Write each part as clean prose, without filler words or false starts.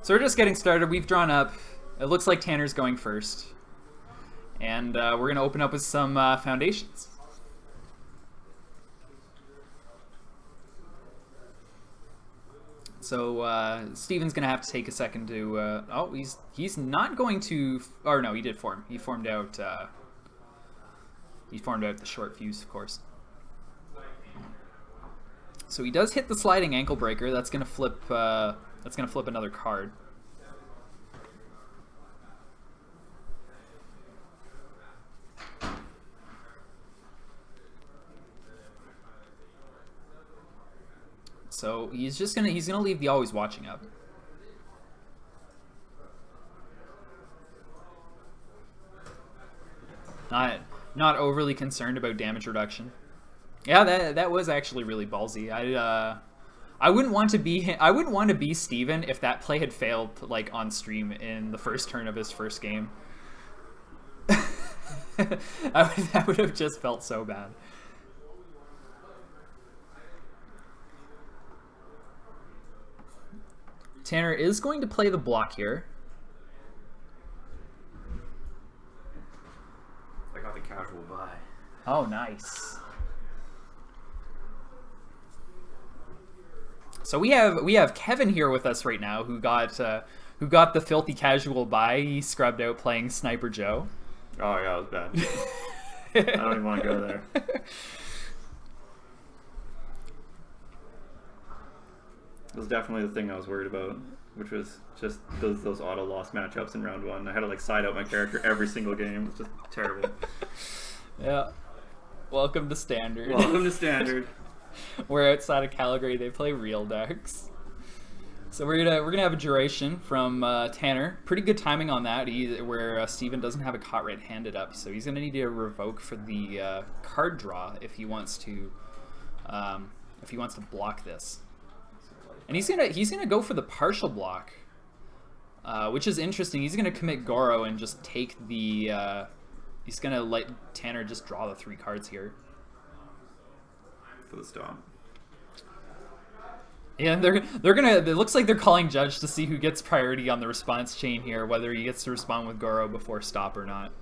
So we're just getting started. We've drawn up. It looks like Tanner's going first. And we're going to open up with some foundations. So Steven's going to have to take a second to... oh, he's not going to... Or no, he did form. He formed out... he formed out the short fuse, of course. So he does hit the sliding ankle breaker. That's going to flip... that's going to flip another card. So he's gonna leave the always watching up. Not overly concerned about damage reduction. Yeah, that was actually really ballsy. I wouldn't want to be Steven if that play had failed like on stream in the first turn of his first game. That would have just felt so bad. Tanner is going to play the block here. I got the casual buy. Oh, nice. So we have Kevin here with us right now, who got the filthy casual buy. He scrubbed out playing Sniper Joe. Oh yeah, it was bad. I don't even want to go there. It was definitely the thing I was worried about, which was just those auto loss matchups in round one. I had to like side out my character every single game. It was just terrible. Yeah. Welcome to Standard. Welcome to Standard. Where outside of Calgary they play real decks. So we're gonna have a duration from Tanner. Pretty good timing on that. Where Steven doesn't have a caught red-handed up, so he's gonna need to revoke for the card draw if he wants to block this. And he's gonna go for the partial block, which is interesting. He's gonna commit Goro and just take the. He's gonna let Tanner just draw the 3 cards here. For the stomp. Yeah, and they're gonna. It looks like they're calling judge to see who gets priority on the response chain here, whether he gets to respond with Goro before stop or not.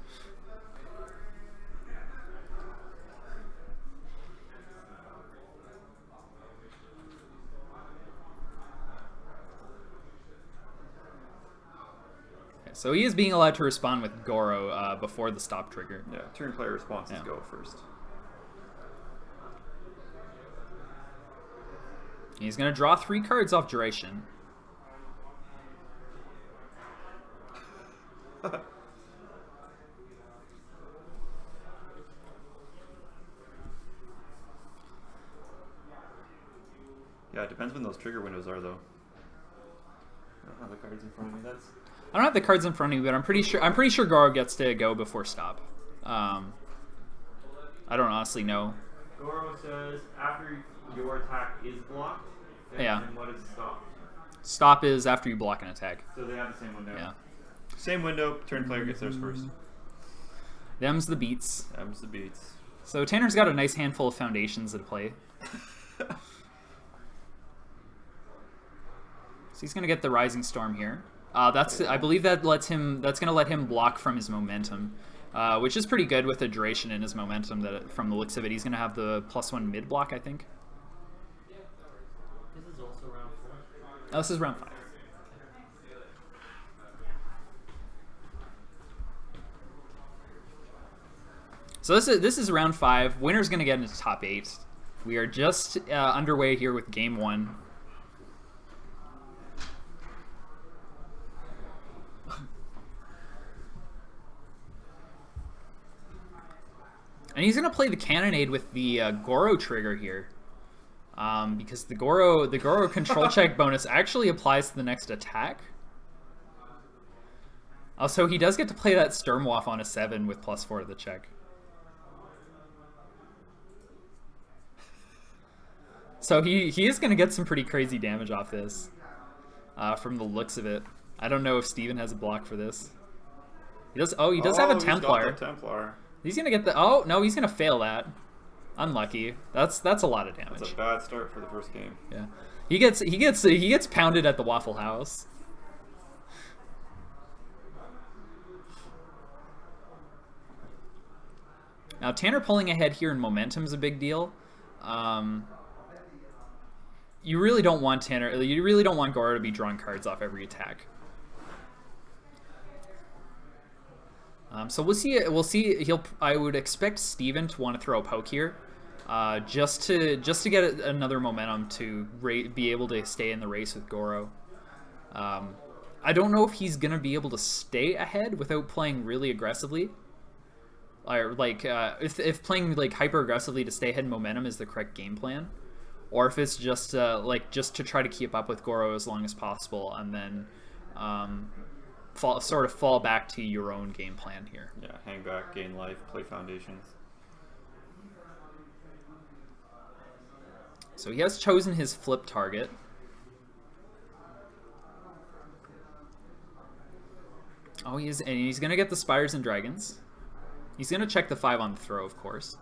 So he is being allowed to respond with Goro before the stop trigger. Yeah, turn player responses go first. He's going to draw 3 cards off duration. Yeah, it depends when those trigger windows are, though. I don't have the cards in front of me. I don't have the cards in front of me, but I'm pretty sure Goro gets to go before stop. I don't honestly know. Goro says after your attack is blocked. Yeah. And what is stop? Stop is after you block an attack. So they have the same window. Yeah. Same window. Turn player gets theirs first. Them's the beats. Them's the beats. So Tanner's got a nice handful of foundations at play. So he's gonna get the Rising Storm here. I believe that that's gonna let him block from his momentum, which is pretty good with the duration in his momentum. That from the looks of it, he's gonna have the +1 mid block, I think. This is also round 4. Oh, this is round 5. So this is round 5. Winner's gonna get into top 8. We are just underway here with game 1. And he's gonna play the Cannonade with the Goro trigger here, because the Goro control check bonus actually applies to the next attack. Also, he does get to play that Sturmwaff on a 7 with +4 to the check. So he is gonna get some pretty crazy damage off this, from the looks of it. I don't know if Steven has a block for this. He does. Oh, he does have a Templar. Templar. He's gonna get the. Oh no, he's gonna fail that. Unlucky. That's a lot of damage. That's a bad start for the first game. Yeah, he gets pounded at the Waffle House. Now Tanner pulling ahead here in momentum is a big deal. You really don't want Tanner. You really don't want Goro to be drawing cards off every attack. So we'll see. We'll see. I would expect Steven to want to throw a poke here, just to get another momentum to be able to stay in the race with Goro. I don't know if he's gonna be able to stay ahead without playing really aggressively, or like if playing like hyper aggressively to stay ahead in momentum is the correct game plan, or if it's just just to try to keep up with Goro as long as possible and then fall back to your own game plan here. Yeah, hang back, gain life, play foundations. So he has chosen his flip target. Oh, he's gonna get the Spires and Dragons. He's gonna check the 5 on the throw, of course.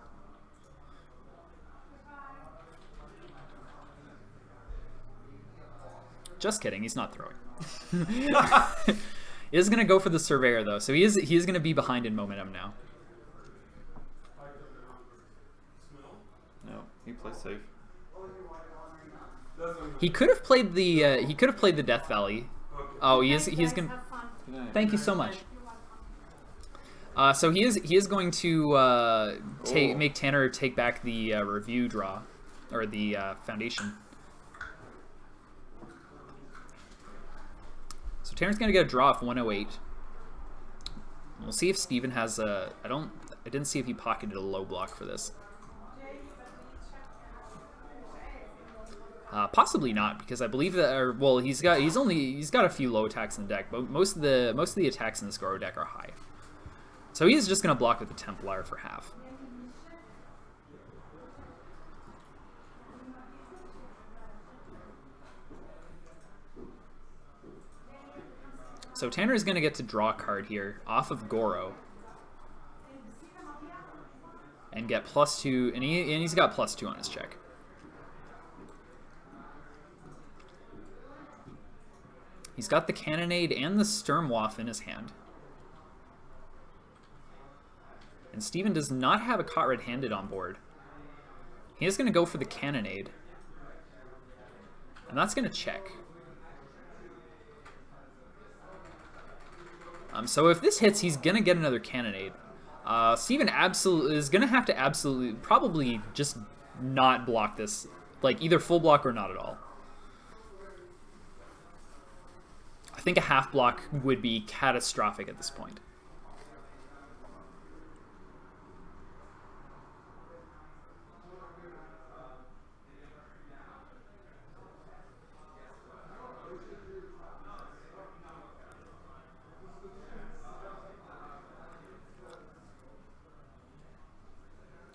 Just kidding, he's not throwing. He is gonna go for the Surveyor though, so he is gonna be behind in momentum now. No, he plays safe. He could have played the Death Valley. Oh, he's gonna. Thank you so much. So he is going to make Tanner take back the review draw, or the foundation. So Tanner's gonna get a draw of 108. We'll see if Steven has a. I didn't see if he pocketed a low block for this. Possibly not, because I believe that. Well, he's got a few low attacks in the deck, but most of the attacks in this Goro deck are high. So he's just gonna block with the Templar for half. So Tanner is gonna get to draw a card here off of Goro, and get +2, and he's got +2 on his check. He's got the Cannonade and the Sturmwaff in his hand. And Steven does not have a Caught Red-Handed on board. He is going to go for the Cannonade. And that's going to check. So if this hits, he's going to get another Cannonade. Steven is going to have to probably just not block this. Like, either full block or not at all. I think a half block would be catastrophic at this point.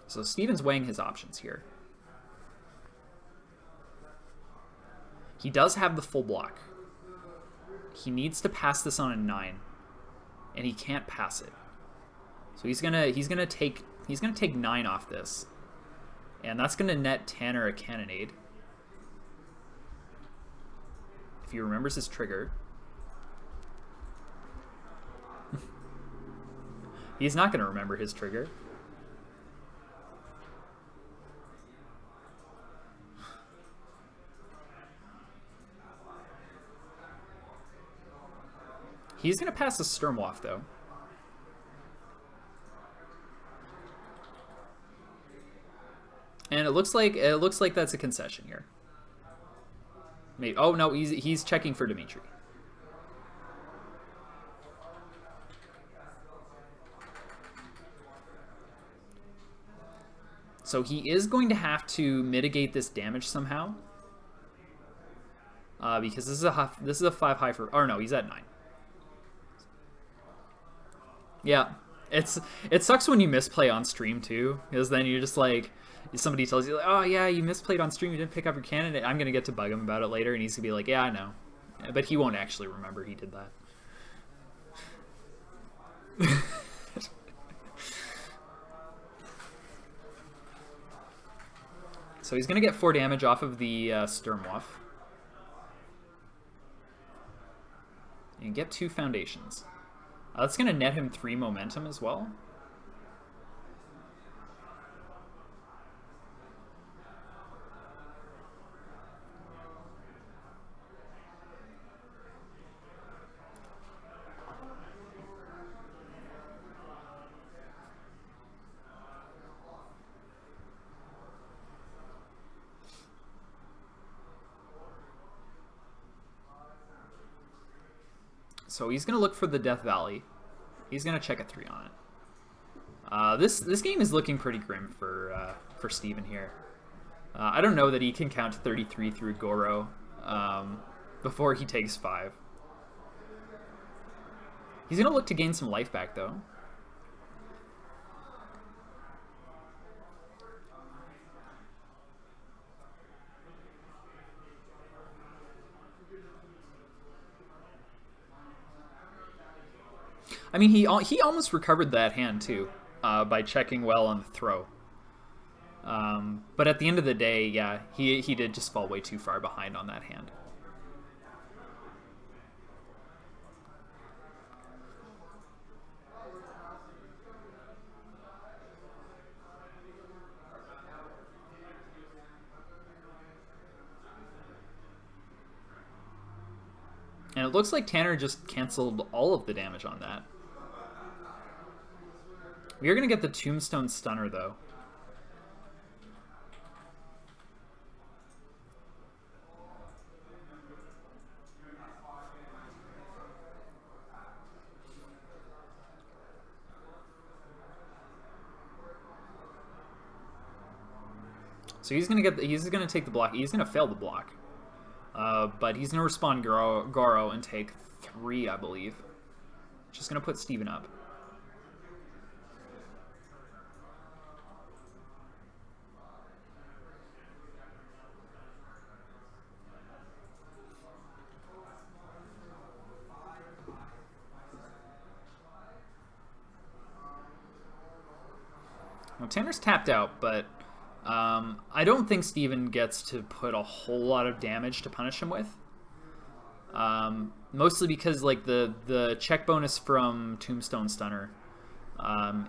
So Steven's weighing his options here. He does have the full block. He needs to pass this on a 9, and he can't pass it. So he's gonna take 9 off this, and that's gonna net Tanner a Cannonade if he remembers his trigger. He's not gonna remember his trigger. He's gonna pass the Sturmwaff though. And it looks like that's a concession here. Maybe, oh no, he's checking for Dimitri. So he is going to have to mitigate this damage somehow. Because this is a 5 high for, or no, he's at 9. Yeah, it sucks when you misplay on stream too, because then you're just like, somebody tells you like, oh yeah, you misplayed on stream, you didn't pick up your Cannonade. I'm gonna get to bug him about it later, and he's gonna be like, yeah, I know, but he won't actually remember he did that. So he's gonna get 4 damage off of the Sturmwaff, and get 2 foundations. That's going to net him 3 momentum as well. So he's going to look for the Death Valley. He's going to check a 3 on it. This game is looking pretty grim for Steven here. I don't know that he can count 33 through Goro before he takes 5. He's going to look to gain some life back, though. I mean, he almost recovered that hand, too, by checking well on the throw. But at the end of the day, yeah, he did just fall way too far behind on that hand. And it looks like Tanner just canceled all of the damage on that. We are going to get the Tombstone Stunner, though. So he's going to take the block. He's going to fail the block. But he's going to respond Goro and take 3, I believe. Just going to put Steven up. Well, Tanner's tapped out, but I don't think Steven gets to put a whole lot of damage to punish him with. Mostly because like the check bonus from Tombstone Stunner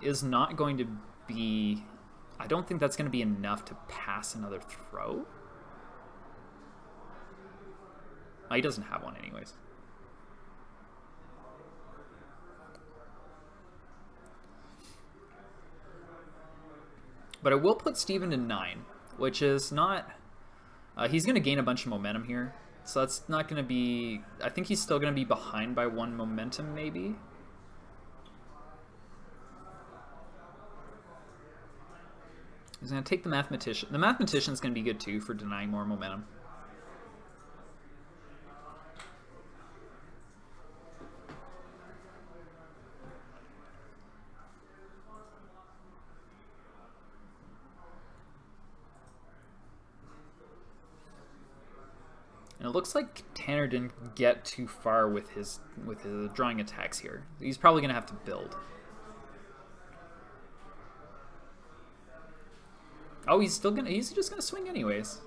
is not going to be... I don't think that's going to be enough to pass another throw. Oh, he doesn't have one anyways. But it will put Steven to 9, which is not... he's going to gain a bunch of momentum here. So that's not going to be... I think he's still going to be behind by 1 momentum, maybe. He's going to take the Mathematician. The Mathematician's going to be good, too, for denying more momentum. And it looks like Tanner didn't get too far with his drawing attacks here. He's probably going to have to build. Oh, he's just going to swing anyways.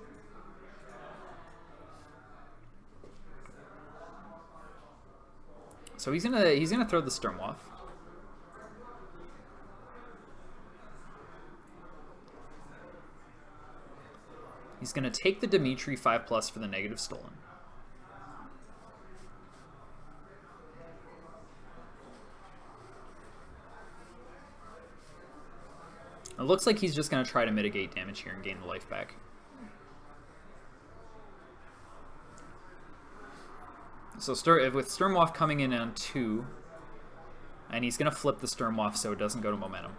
So he's going to throw the Sturmwaff. He's going to take the Dimitri 5+ for the negative stolen. It looks like he's just going to try to mitigate damage here and gain the life back. So with Sturmwaff coming in on 2, and he's going to flip the Sturmwaff so it doesn't go to momentum.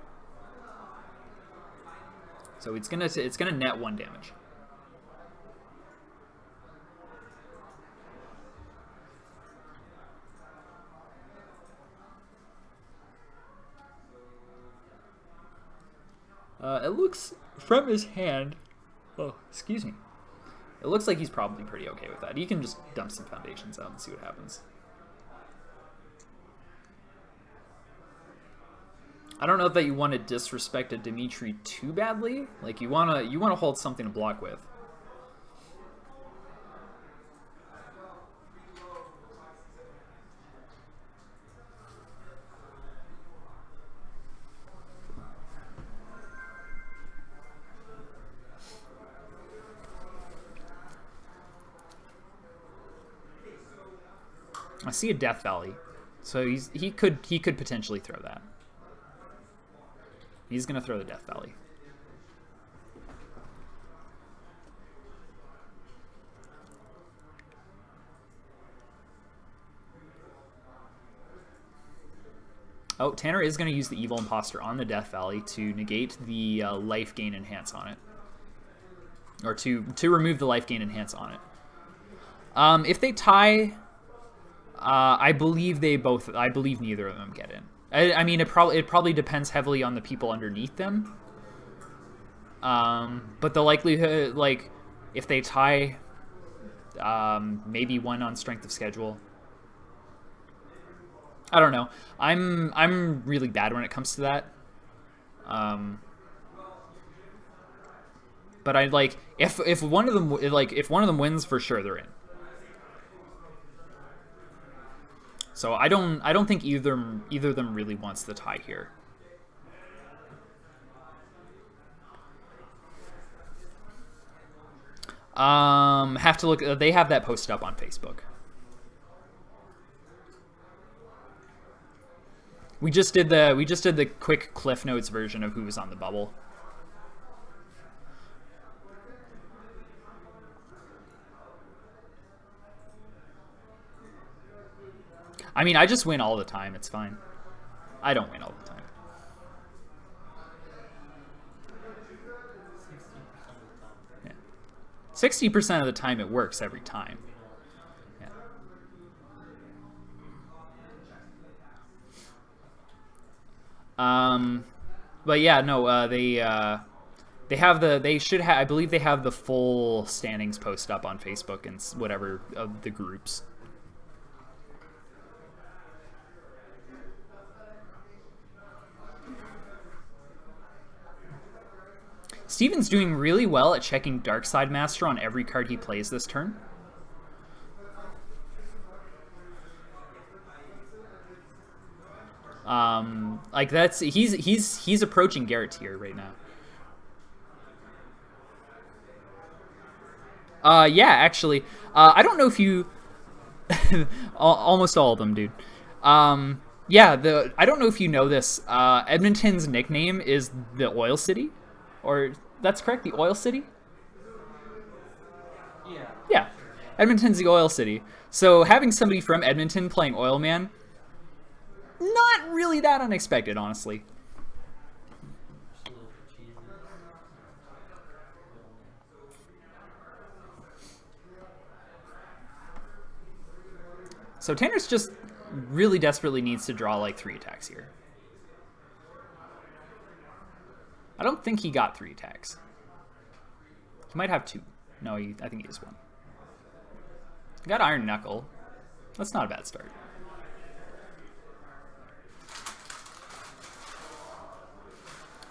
So it's going to net 1 damage. It looks from his hand... Oh, excuse me. It looks like he's probably pretty okay with that. He can just dump some foundations out and see what happens. I don't know that you want to disrespect a Dimitri too badly. Like you want to hold something to block with. I see a Death Valley, so he could potentially throw that. He's gonna throw the Death Valley. Oh, Tanner is going to use the Evil Imposter on the Death Valley to negate the life gain enhance on it. Or to remove the life gain enhance on it. If they tie, I believe neither of them get in. I mean, it probably depends heavily on the people underneath them. But the likelihood, like, if they tie, maybe one on strength of schedule. I don't know. I'm really bad when it comes to that. But I like if one of them wins, for sure they're in. So I don't think either of them really wants the tie here. Have to look. They have that posted up on Facebook. We just did the quick Cliff Notes version of who was on the bubble. I mean, I just win all the time. It's fine. I don't win all the time. Yeah. 60% of the time it works every time. Yeah. But yeah, no, they have I believe they have the full standings post up on Facebook and whatever of the groups. Steven's doing really well at checking Darkside Master on every card he plays this turn. Like he's approaching Garrett tier right now. Yeah, actually, I don't know if you, almost all of them, dude. Yeah, I don't know if you know this. Edmonton's nickname is the Oil City. Or, that's correct, the Oil City? Yeah. Yeah. Edmonton's the Oil City. So having somebody from Edmonton playing Oil Man, not really that unexpected, honestly. So Tanner's just really desperately needs to draw like 3 attacks here. I don't think he got 3 attacks. He might have 2. No, I think he has 1. He got Iron Knuckle. That's not a bad start.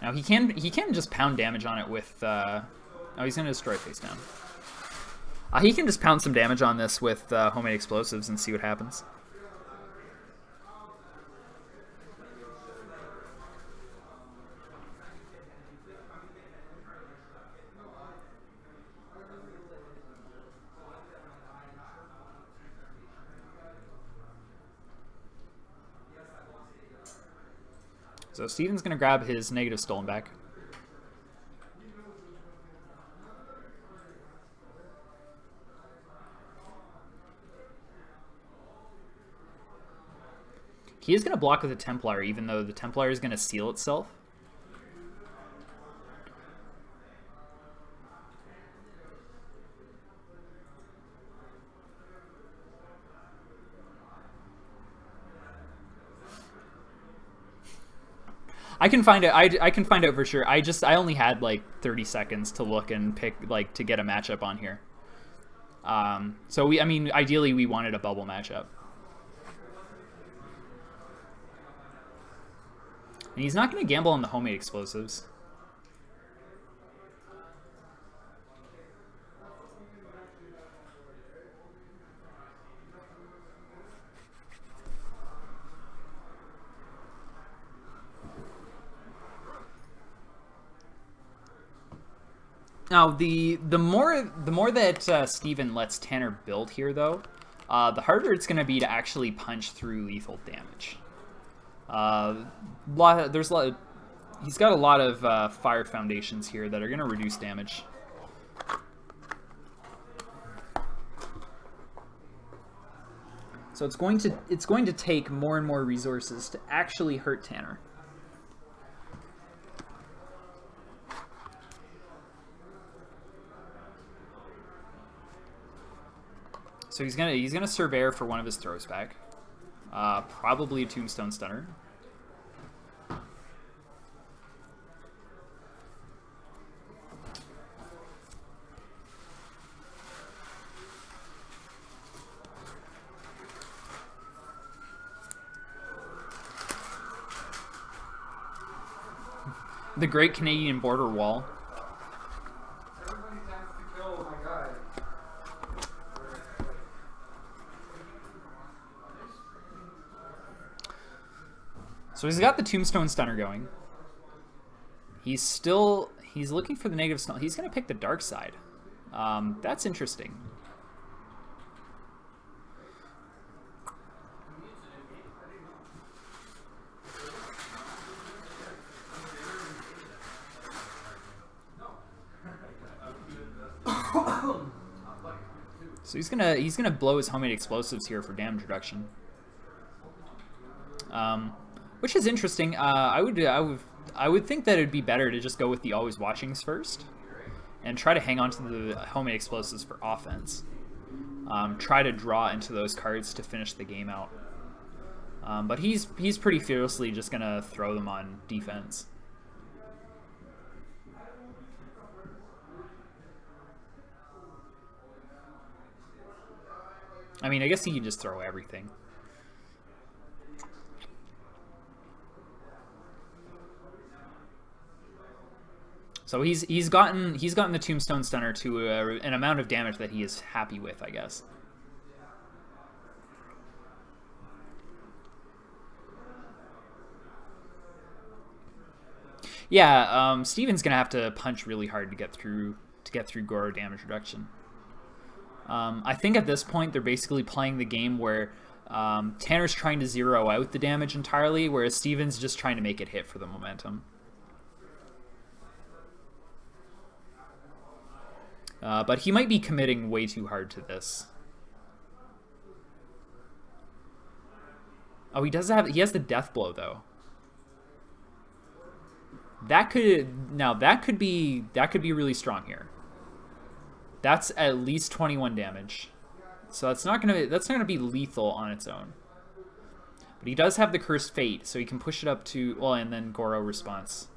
Now he can just pound damage on it with. Oh, he's gonna destroy face down. He can just pound some damage on this with homemade explosives and see what happens. So Steven's going to grab his negative stolen back. He is going to block with a Templar, even though the Templar is going to seal itself. I can find out. I can find out for sure. I only had like 30 seconds to look and pick to get a matchup on here. So I mean, ideally we wanted a bubble matchup. And he's not going to gamble on the homemade explosives. Now, the more that Steven lets Tanner build here, though, the harder it's going to be to actually punch through lethal damage. He's got a lot of fire foundations here that are going to reduce damage. So it's going to take more and more resources to actually hurt Tanner. So he's gonna Surveyor for one of his throws back. Probably a Tombstone Stunner. The Great Canadian Border Wall. So he's got the Tombstone Stunner going. He's looking for the negative stun. He's going to pick the Dark Side. That's interesting. So he's gonna blow his homemade explosives here for damage reduction, which is interesting. I would think that it'd be better to just go with the always watchings first, and try to hang on to the homemade explosives for offense. Try to draw into those cards to finish the game out. But he's pretty fearlessly just gonna throw them on defense. I mean, I guess he could just throw everything. So he's gotten the Tombstone Stunner to an amount of damage that he is happy with, I guess. Yeah, Steven's gonna have to punch really hard to get through Goro damage reduction. I think at this point they're basically playing the game where Tanner's trying to zero out the damage entirely, whereas Steven's just trying to make it hit for the momentum. But he might be committing way too hard to this. Oh, he has the death blow though. That could be really strong here. That's at least 21 damage. So that's not gonna be lethal on its own. But he does have the Cursed Fate, so he can push it up to, well, and then Goro response.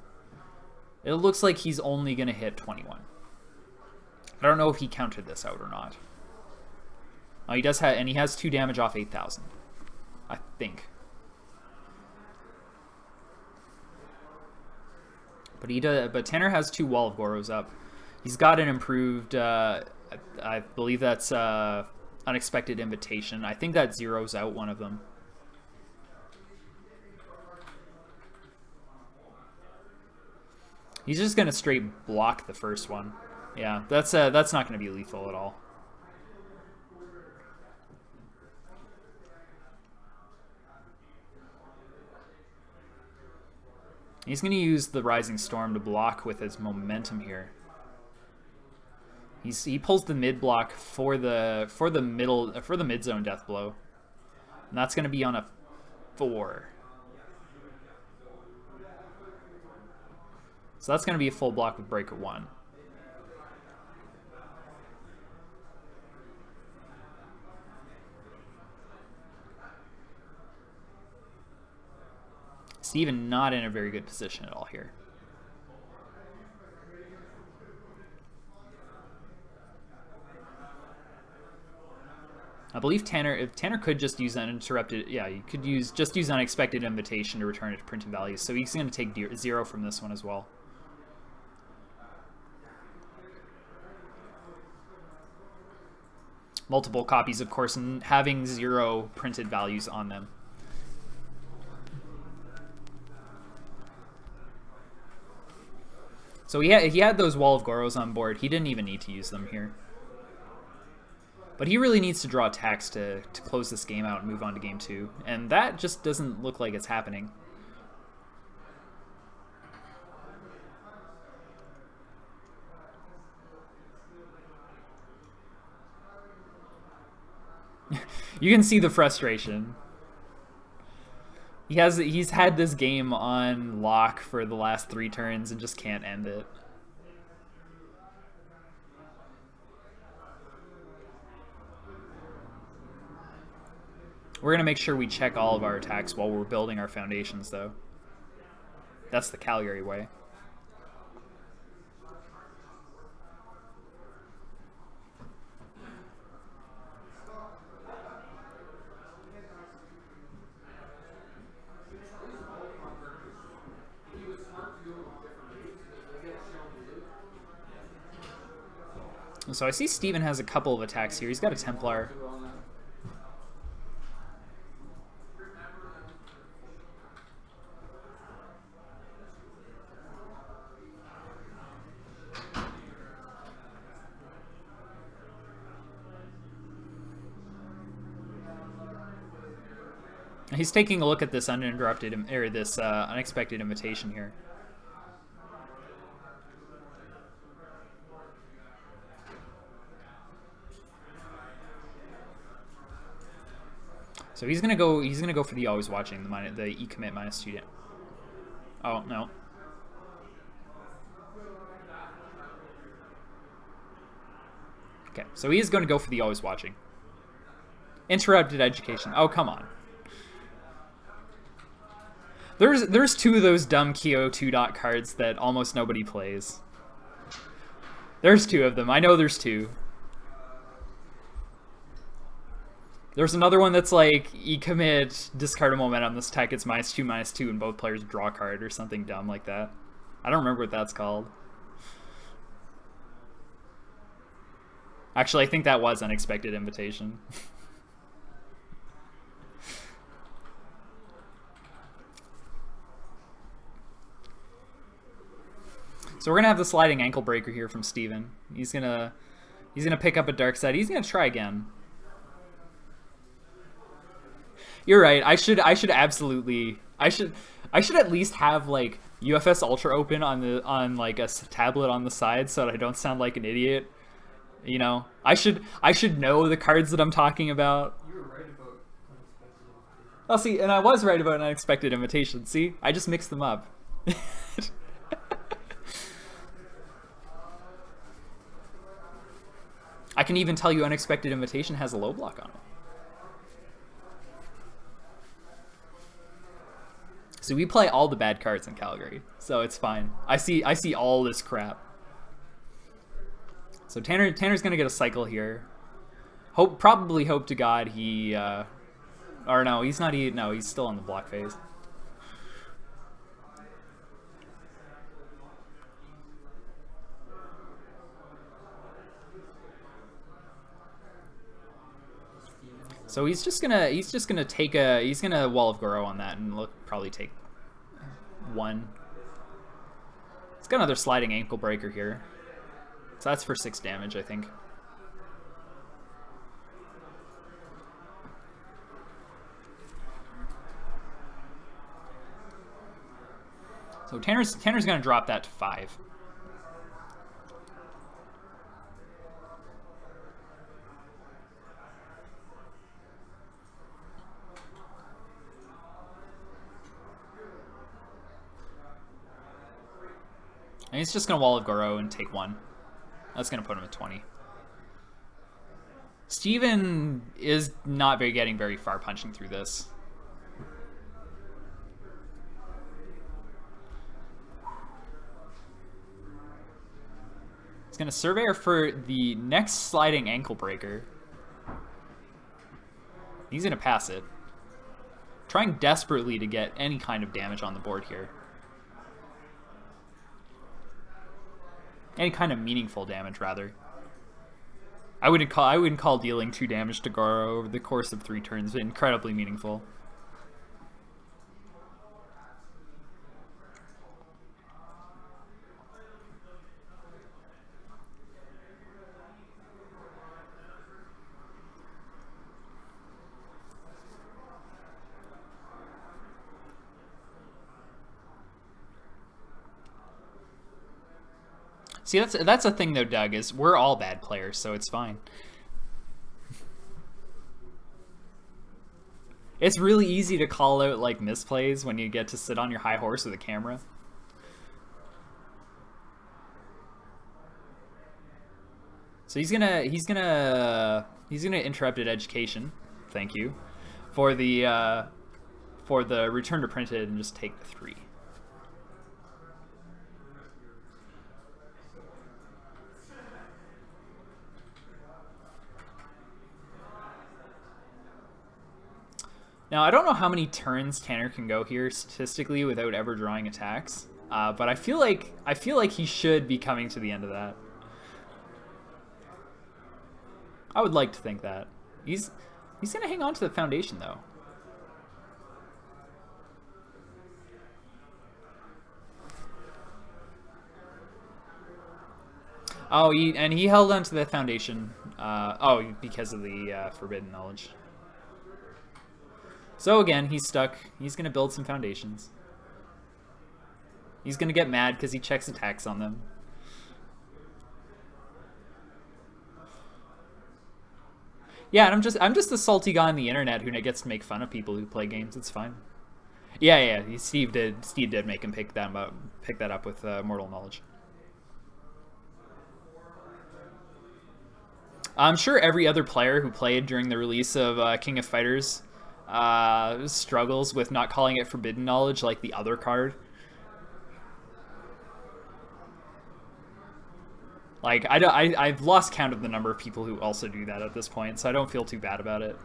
It looks like he's only gonna hit 21. I don't know if he counted this out or not. Oh, he does have, and he has 2 damage off 8,000, I think. But Tanner has 2 Wall of Goros up. He's got an improved, I believe that's Unexpected Invitation. I think that zeroes out one of them. He's just gonna straight block the first one. Yeah, that's not gonna be lethal at all. He's gonna use the Rising Storm to block with his momentum here. He pulls the mid block for the mid zone death blow, and that's going to be on a 4. So that's going to be a full block with break at 1. Steven not in a very good position at all here. I believe Tanner could just use uninterrupted. Yeah, you could use Unexpected Invitation to return it to printed values. So he's going to take 0 from this one as well. Multiple copies, of course, and having 0 printed values on them. So he had those Wall of Goros on board. He didn't even need to use them here. But he really needs to draw attacks to close this game out and move on to game 2. And that just doesn't look like it's happening. You can see the frustration. He's had this game on lock for the last 3 turns and just can't end it. We're gonna make sure we check all of our attacks while we're building our foundations, though. That's the Calgary way. So I see Steven has a couple of attacks here. He's got a Templar. He's taking a look at this uninterrupted, or this unexpected invitation here. So he's gonna go. He's gonna go for the always watching the E commit -2. Oh no. Okay, so he is going to go for the always watching. Interrupted education. Oh come on. There's 2 of those dumb Kyo 2 dot cards that almost nobody plays. There's 2 of them. I know there's 2. There's another one that's like E-commit, discard a momentum, this attack gets -2/-2, and both players draw a card or something dumb like that. I don't remember what that's called. Actually, I think that was unexpected invitation. So we're gonna have the sliding ankle breaker here from Steven. He's gonna pick up a dark side. He's gonna try again. You're right. I should absolutely. I should at least have like UFS Ultra open on like a tablet on the side so that I don't sound like an idiot. You know, I should know the cards that I'm talking about. You were right about unexpected invitation. Oh, see, and I was right about an unexpected invitation. See, I just mixed them up. I can even tell you unexpected invitation has a low block on it. So we play all the bad cards in Calgary, so it's fine. I see all this crap. So Tanner's gonna get a cycle here. Probably hope to God he, or no, he's not. No, he's still on the block phase. So he's just gonna take a Wall of Goro on that and probably take 1. It's got another sliding ankle breaker here, so that's for 6 damage, I think. So Tanner's gonna drop that to 5. And he's just going to Wall of Goro and take 1. That's going to put him at 20. Steven is not getting very far punching through this. He's going to Surveyor for the next sliding ankle breaker. He's going to pass it. Trying desperately to get any kind of damage on the board here. Any kind of meaningful damage, rather. I wouldn't call dealing 2 damage to Goro over the course of 3 turns incredibly meaningful. See, that's the thing though, Doug, is we're all bad players, so it's fine. It's really easy to call out like misplays when you get to sit on your high horse with a camera. So he's gonna interrupted education. Thank you for the return to printed and just take the 3. Now, I don't know how many turns Tanner can go here statistically without ever drawing attacks, but I feel like he should be coming to the end of that. I would like to think that. He's gonna hang on to the foundation though. Oh, he held on to the foundation. Because of the forbidden knowledge. So again, he's stuck. He's gonna build some foundations. He's gonna get mad because he checks attacks on them. Yeah, and I'm just a salty guy on the internet who gets to make fun of people who play games. It's fine. Yeah. Steve did make him pick that up with Mortal Knowledge. I'm sure every other player who played during the release of King of Fighters struggles with not calling it Forbidden Knowledge like the other card. Like, I've lost count of the number of people who also do that at this point, so I don't feel too bad about it.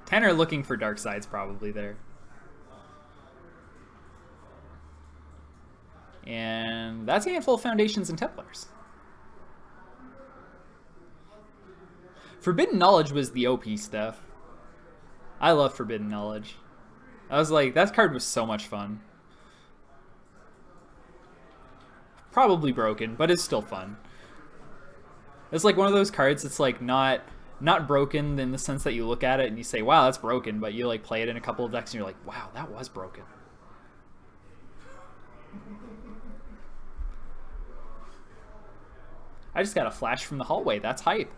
Tanner looking for dark sides probably there. And that's a handful of Foundations and Templars. Forbidden Knowledge was the OP stuff. I love Forbidden Knowledge. I was like, that card was so much fun. Probably broken, but it's still fun. It's like one of those cards that's like not broken in the sense that you look at it and you say, wow, that's broken, but you like play it in a couple of decks and you're like, wow, that was broken. I just got a flash from the hallway. That's hype.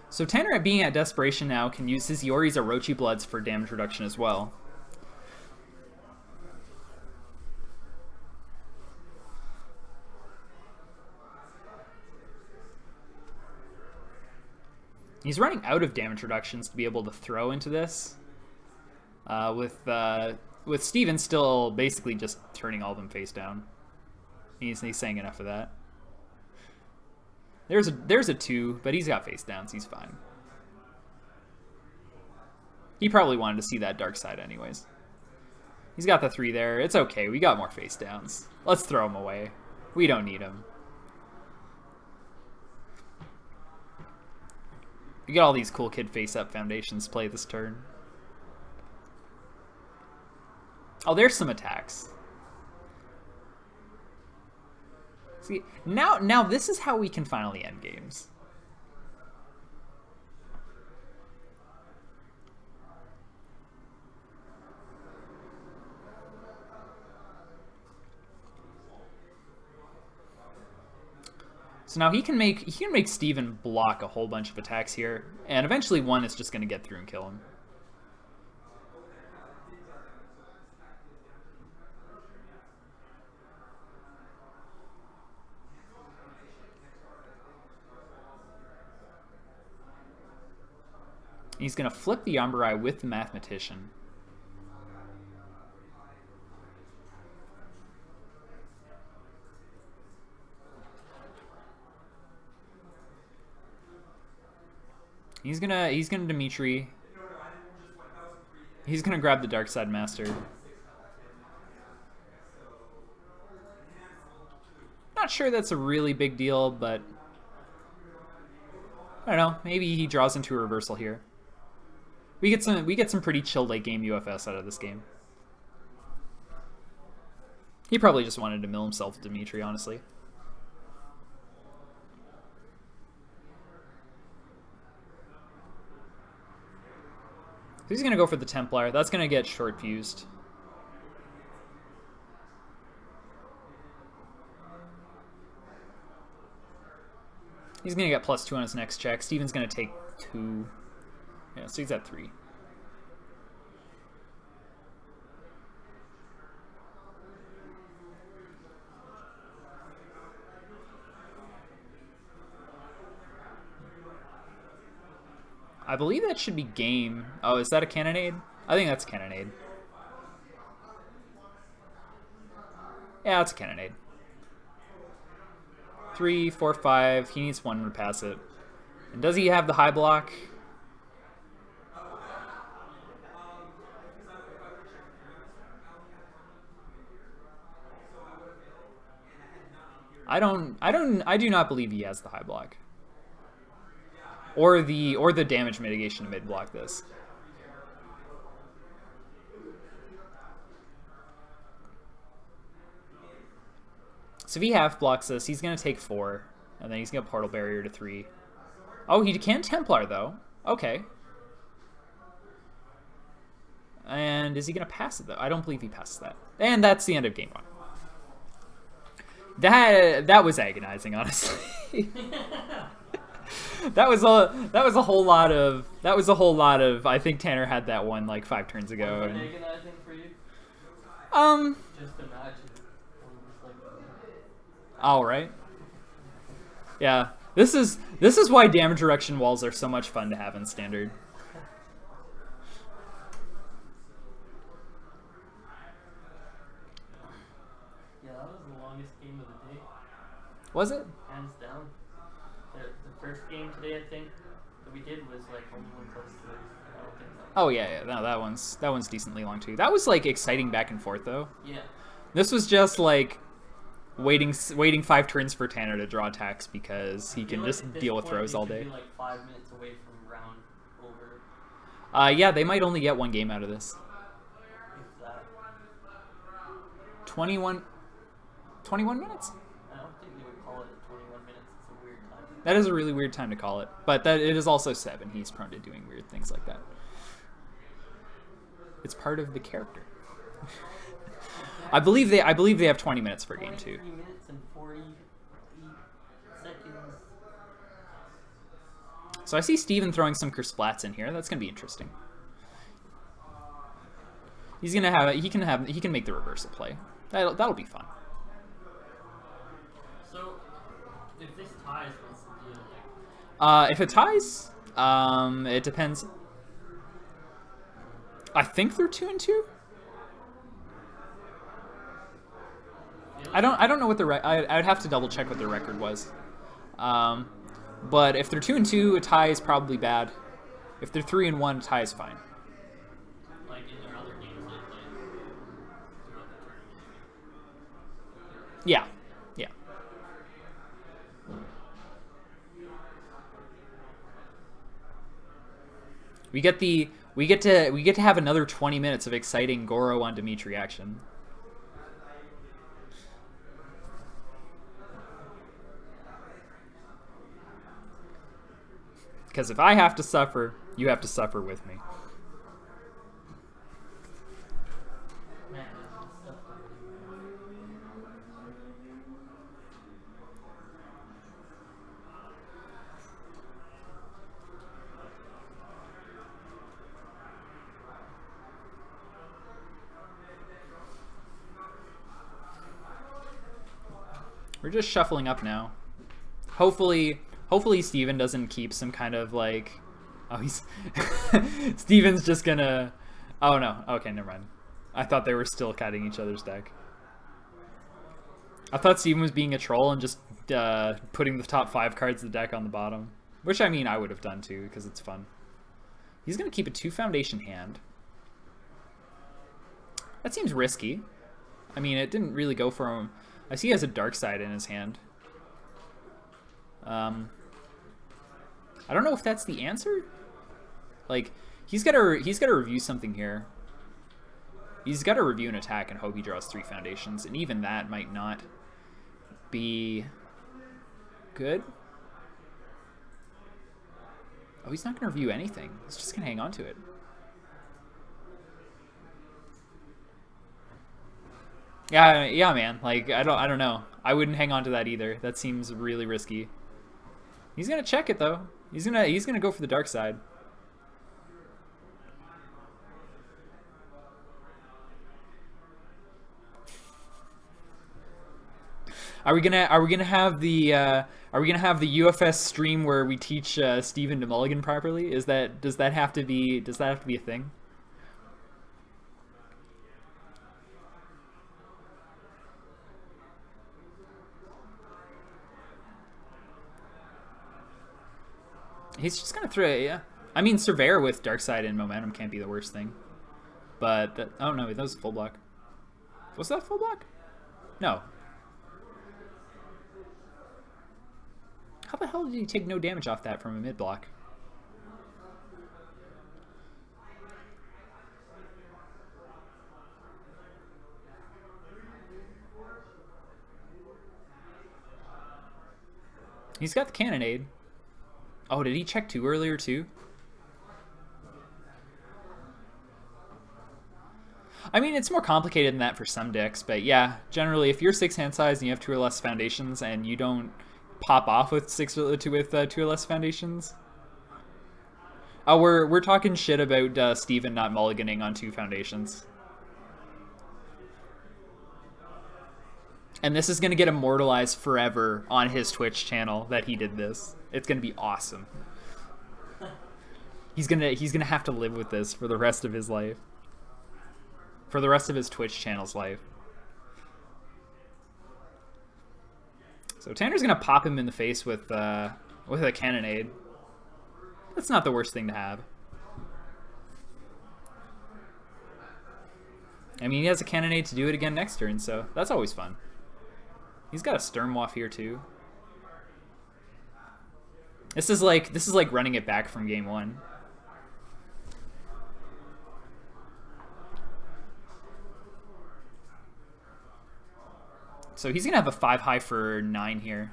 So Tanner, being at Desperation now, can use his Yori's Orochi Bloods for damage reduction as well. He's running out of damage reductions to be able to throw into this. With Steven still basically just turning all of them face down. He's saying enough of that. There's a 2, but he's got face downs. He's fine. He probably wanted to see that dark side anyways. He's got the 3 there. It's okay. We got more face downs. Let's throw him away. We don't need him. We got all these cool kid face-up Foundations play this turn. Oh, there's some attacks. See, now this is how we can finally end games. So now he can make Steven block a whole bunch of attacks here, and eventually one is just going to get through and kill him. He's going to flip the Umbrai with the Mathematician. He's gonna Dimitri. He's gonna grab the Dark Side Master. Not sure that's a really big deal, but I don't know. Maybe he draws into a reversal here. We get some pretty chill late game UFS out of this game. He probably just wanted to mill himself with Dimitri, honestly. He's gonna go for the Templar. That's gonna get short fused. He's gonna get +2 on his next check. Steven's gonna take 2. Yeah, so he's at 3. I believe that should be game. Oh, is that a cannonade? I think that's a cannonade. Yeah, it's a cannonade. 3, 4, 5. He needs 1 to pass it. And does he have the high block? I do not believe he has the high block. Or the damage mitigation to mid block this. So if he half blocks this, he's gonna take 4, and then he's gonna portal barrier to 3. Oh, he can Templar though. Okay. And is he gonna pass it though? I don't believe he passes that. And that's the end of game 1. That was agonizing, honestly. That was a whole lot of I think Tanner had that one like 5 turns ago. Was it agonizing for you? Just imagine. All right. Yeah. This is why damage direction walls are so much fun to have in standard. Yeah, that was the longest game of the day. Was it? Hands down. The first game today, I think, that we did was like only one close to it. I don't think that. Oh yeah. No, that one's decently long too. That was like exciting back and forth though. Yeah. This was just like waiting 5 turns for Tanner to draw attacks because he can just deal with throws all day. Be like 5 minutes away from round over. Yeah, they might only get 1 game out of this. If that. 21 minutes? I don't think they would call it 21 minutes. It's a weird time. That is a really weird time to call it, but that it is also 7. He's prone to doing weird things like that. It's part of the character. I believe they have 20 minutes for game 2. 23 minutes and 48 seconds. So I see Steven throwing some Kersplats in here. That's gonna be interesting. He's gonna have he can make the reversal play. That'll be fun. So if this ties, what's the deal? If it ties, it depends. I think they're 2-2. I don't know what the I'd have to double check what their record was. But if they're 2-2, a tie is probably bad. If they're 3-1, a tie is fine. Like in their other games they played throughout the tournament. Yeah. We get to have another 20 minutes of exciting Goro on Dimitri action. Because if I have to suffer, you have to suffer with me. Man, this stuff We're just shuffling up now. Hopefully Steven doesn't keep some kind of like... Oh, he's... Steven's just gonna... Oh, no. Okay, never mind. I thought they were still cutting each other's deck. I thought Steven was being a troll and just putting the top 5 cards of the deck on the bottom. Which, I mean, I would have done too, because it's fun. He's gonna keep a 2 foundation hand. That seems risky. I mean, it didn't really go for him. I see he has a dark side in his hand. I don't know if that's the answer. Like, he's got to review something here. He's got to review an attack and hope he draws 3 foundations, and even that might not be good. Oh, he's not going to review anything. He's just going to hang on to it. Yeah, man. Like, I don't know. I wouldn't hang on to that either. That seems really risky. He's going to check it though. He's going to go for the dark side. Are we gonna have the UFS stream where we teach Steven to mulligan properly? Does that have to be a thing? He's just gonna throw it, yeah. I mean, Surveyor with dark side and momentum can't be the worst thing. But that, oh no, that was full block. Was that full block? No. How the hell did he take no damage off that from a mid block? He's got the cannonade. Oh, did he check 2 earlier too? I mean, it's more complicated than that for some decks, but yeah, generally, if you're 6 hand size and you have 2 or less foundations and you don't pop off with 2 or less foundations. Oh, we're talking shit about Steven not mulliganing on 2 foundations. And this is gonna get immortalized forever on his Twitch channel that he did this. It's gonna be awesome. He's gonna have to live with this for the rest of his life. For the rest of his Twitch channel's life. So Tanner's gonna pop him in the face with a cannonade. That's not the worst thing to have. I mean, he has a cannonade to do it again next turn, so that's always fun. He's got a Sturmwaff here too. This is like running it back from game 1. So he's gonna have a 5 high for 9 here.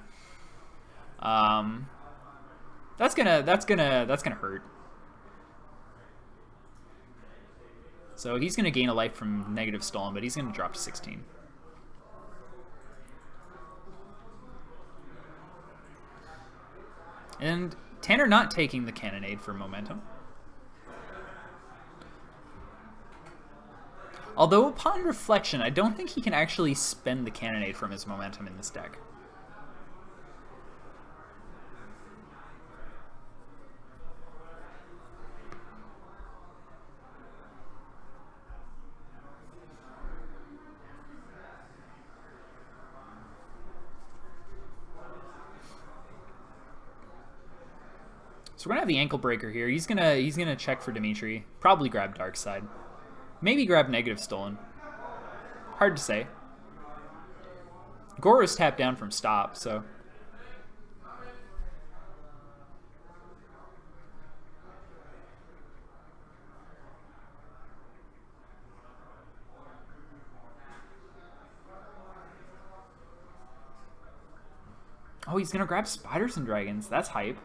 That's gonna hurt. So he's gonna gain a life from negative stolen, but he's gonna drop to 16. And Tanner not taking the cannonade for momentum. Although upon reflection, I don't think he can actually spend the cannonade from his momentum in this deck. So we're gonna have the ankle breaker here. He's gonna check for Dimitri. Probably grab dark side. Maybe grab negative stolen. Hard to say. Goro's tapped down from stop, so. Oh, he's gonna grab spiders and dragons. That's hype.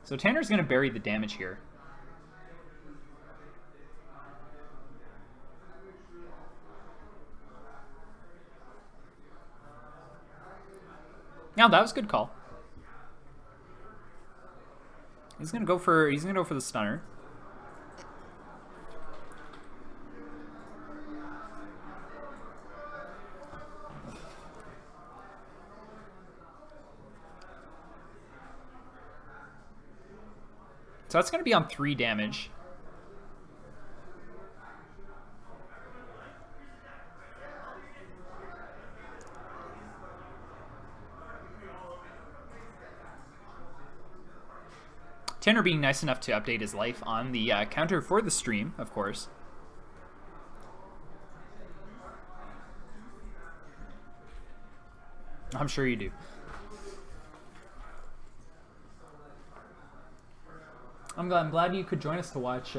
So Tanner's going to bury the damage here. Now that was a good call. He's going to go for the stunner. So that's going to be on 3 damage. Tanner being nice enough to update his life on the counter for the stream, of course. I'm sure you do. I'm glad you could join us to watch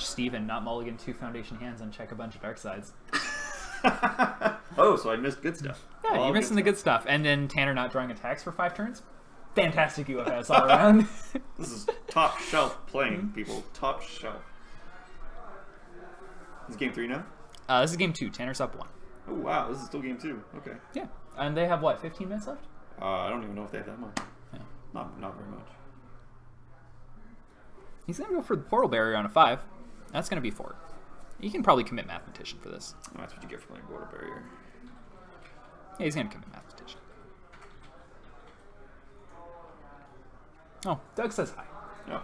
Steven not mulligan 2 Foundation hands and check a bunch of dark sides. Oh, so I missed good stuff. Yeah, All you're missing the stuff. good stuff. And then Tanner not drawing attacks for 5 turns. Fantastic UFS all around. This is top shelf playing, people. Top shelf. This is game 3 now? This is game 2. Tanner's up 1. Oh, wow. This is still game 2. Okay. Yeah. And they have, what, 15 minutes left? I don't even know if they have that much. Yeah. Not very much. He's going to go for the portal barrier on a 5. That's going to be 4. You can probably commit Mathematician for this. Oh, that's what you get for playing border barrier. Yeah, he's going to commit Mathematician. Oh, Doug says hi. Oh.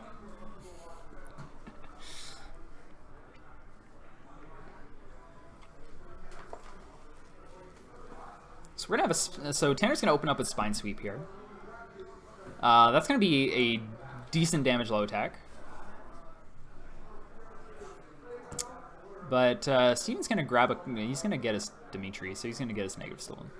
So we're going to have so Tanner's going to open up with Spine Sweep here. That's going to be a decent damage low attack. But Steven's going to grab he's going to get his Dimitri, so he's going to get his negative stolen.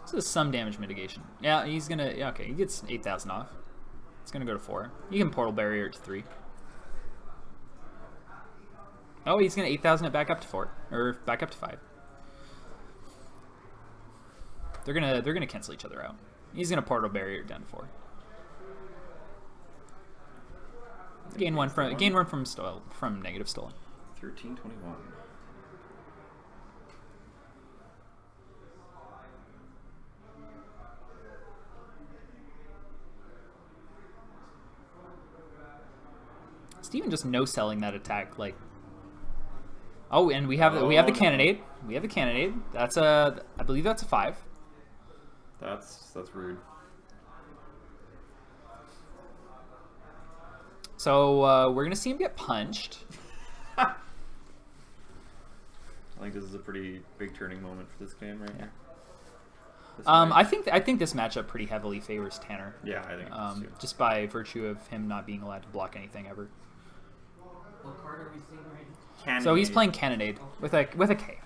This is some damage mitigation. Yeah, he's going to, okay, he gets 8,000 off. It's going to go to 4. You can portal barrier it to 3. Oh, he's going to 8,000 it back up to 4, or back up to 5. They're gonna cancel each other out. He's gonna portal barrier down to 4. Gain 1 from negative stolen. 1321. Steven just no selling that attack like. Oh, and we have the cannonade. We have the cannonade. That's I believe that's a 5. That's rude. So we're gonna see him get punched. I think this is a pretty big turning moment for this game right here. I think this matchup pretty heavily favors Tanner. Yeah, I think so too. Just by virtue of him not being allowed to block anything ever. What card are we seeing right now? Cannonade. So he's playing Cannonade with a K.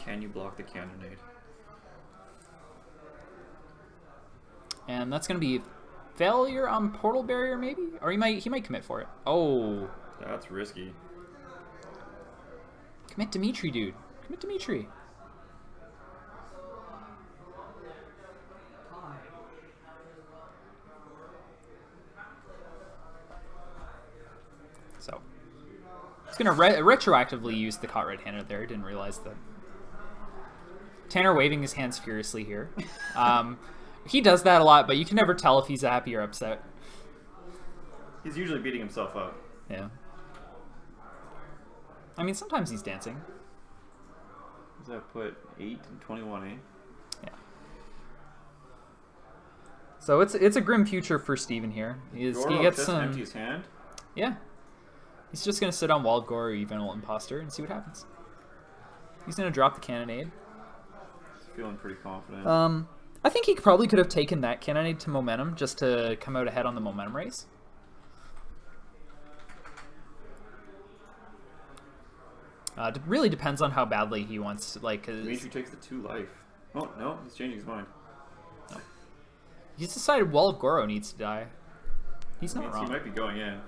Can you block the Cannonade? And that's gonna be failure on portal barrier maybe, or he might commit for it. Oh, That's risky. commit Dimitri, dude. Commit Dimitri. So he's gonna retroactively use the caught red-handed there. Didn't realize that. Tanner waving his hands furiously here. He does that a lot, but you can never tell if he's happy or upset. He's usually beating himself up. Yeah. I mean, sometimes he's dancing. Does that put 8 and 21, eh? Yeah. So it's a grim future for Steven here. He gets just some. empty his hand. Yeah. He's just gonna sit on Wall of Gore or even Imposter and see what happens. He's gonna drop the Cannonade. He's feeling pretty confident. I think he probably could have taken that Cannonade to Momentum just to come out ahead on the Momentum race. It really depends on how badly he wants, like, Dimitri takes the 2 life. Oh, no, he's changing his mind. he's decided Wall of Goro needs to die. He's not wrong. He might be going in.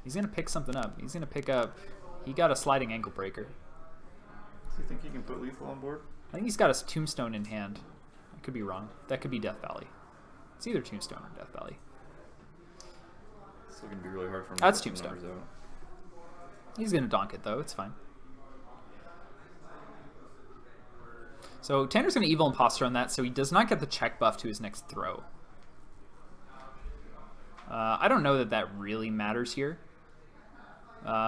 He's gonna pick something up. He's gonna pick up. He got a sliding ankle breaker. Does he think he can put lethal on board? I think he's got a Tombstone in hand. I could be wrong. That could be Death Valley. It's either Tombstone or Death Valley. It's still gonna be really hard for him. That's to put some Tombstone. numbers out. He's gonna donk it though. It's fine. So Tanner's gonna Evil Imposter on that, so he does not get the check buff to his next throw. I don't know that really matters here.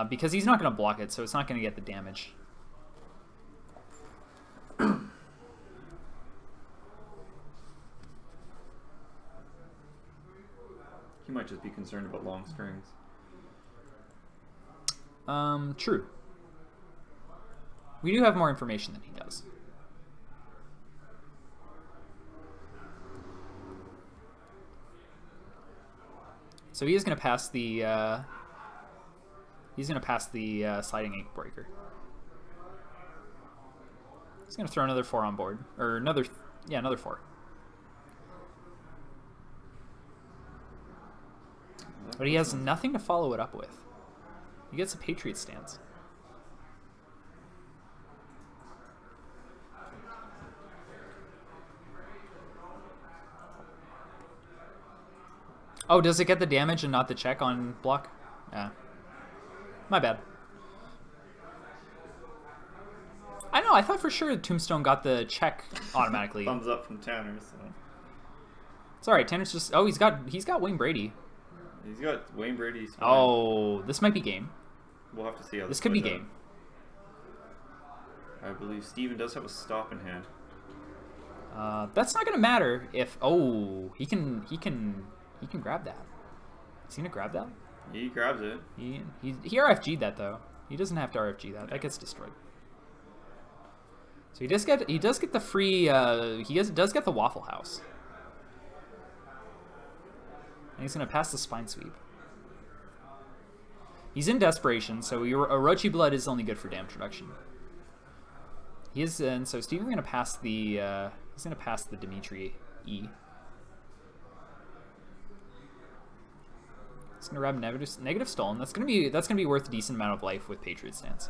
Because he's not gonna block it, so it's not gonna get the damage. He might just be concerned about long strings. True. We do have more information than he does. So he is going to pass the sliding ankle breaker. He's going to throw another 4 on board, or another 4. But he has nothing to follow it up with. He gets a Patriot stance. Oh, does it get the damage and not the check on block? Yeah. My bad. I know, I thought for sure Tombstone got the check automatically. Thumbs up from Tanner. So. It's alright, Tanner's just... Oh, he's got Wayne Brady. He's got Wayne Brady's... Oh, this might be game. We'll have to see how this could be game. I believe Steven does have a stop in hand. That's not gonna matter if... Oh, he can grab that. Is he gonna grab that? He grabs it. He RFG'd that though. He doesn't have to RFG that. That gets destroyed. So he does get the free. Does get the Waffle House. And he's gonna pass the spine sweep. He's in desperation, so Orochi Blood is only good for damage reduction. He is, and so Steven's gonna pass the. He's gonna pass the Dimitri E. He's gonna grab negative stolen. That's gonna be worth a decent amount of life with Patriot stance.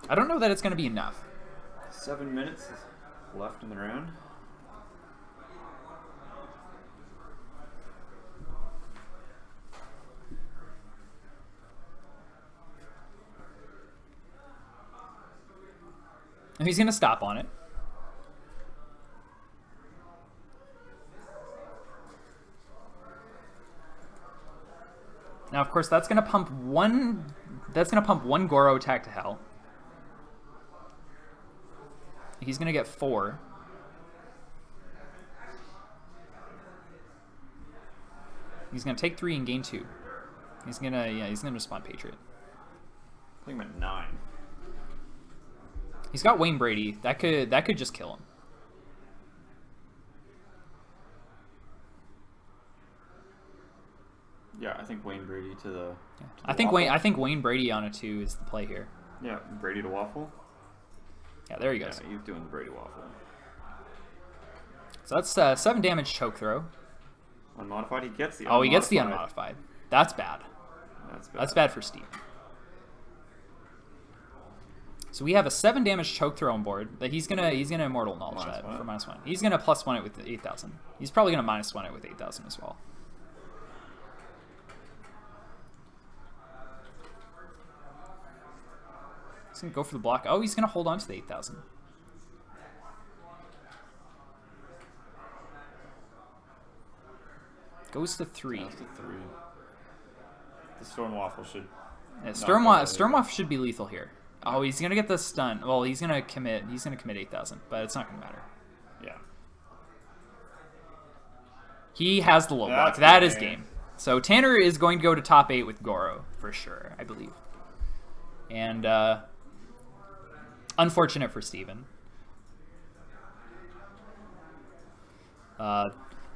I don't know that it's gonna be enough. 7 minutes left in the round. And he's gonna stop on it. Now, of course, that's gonna pump one. That's gonna pump one Goro attack to hell. He's gonna get 4. He's gonna take 3 and gain 2. He's gonna respond Patriot. I think I'm at 9. He's got Wayne Brady. That could just kill him. Yeah, I think Wayne Brady to the. Yeah. I think Wayne Brady on a 2 is the play here. Yeah, Brady to waffle. Yeah, there he goes. Yeah, he's doing the Brady waffle. So that's 7 damage choke throw. Unmodified, he gets the. Oh, he gets the unmodified. That's bad. That's bad. That's bad for Steve. So we have a 7 damage choke throw on board that he's gonna immortal knowledge that for -1. He's gonna +1 it with 8,000. He's probably gonna -1 it with 8,000 as well. He's gonna go for the block. Oh, he's gonna hold on to the 8,000. Goes to 3. Goes to 3. The Storm Waffle should. Yeah, Stormwaff should be lethal here. Oh, he's gonna get the stun. Well, he's gonna commit 8,000, but it's not gonna matter. Yeah. He has the low block. That is game. So Tanner is going to go to top 8 with Goro for sure, I believe. And unfortunate for Steven.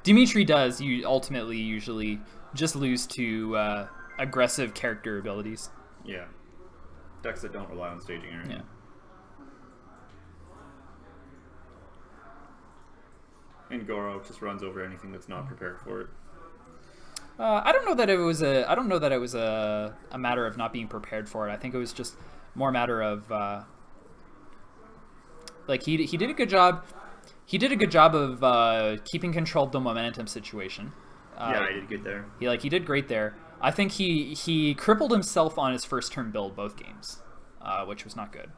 Dimitri does ultimately usually just lose to aggressive character abilities. Yeah. Decks that don't rely on staging area. Yeah. And Goro just runs over anything that's not prepared for it. I don't know that it was a matter of not being prepared for it. I think it was just more a matter of like he did a good job. He did a good job of keeping control of the momentum situation. Yeah, he did good there. He did great there. I think he crippled himself on his first turn build both games, which was not good.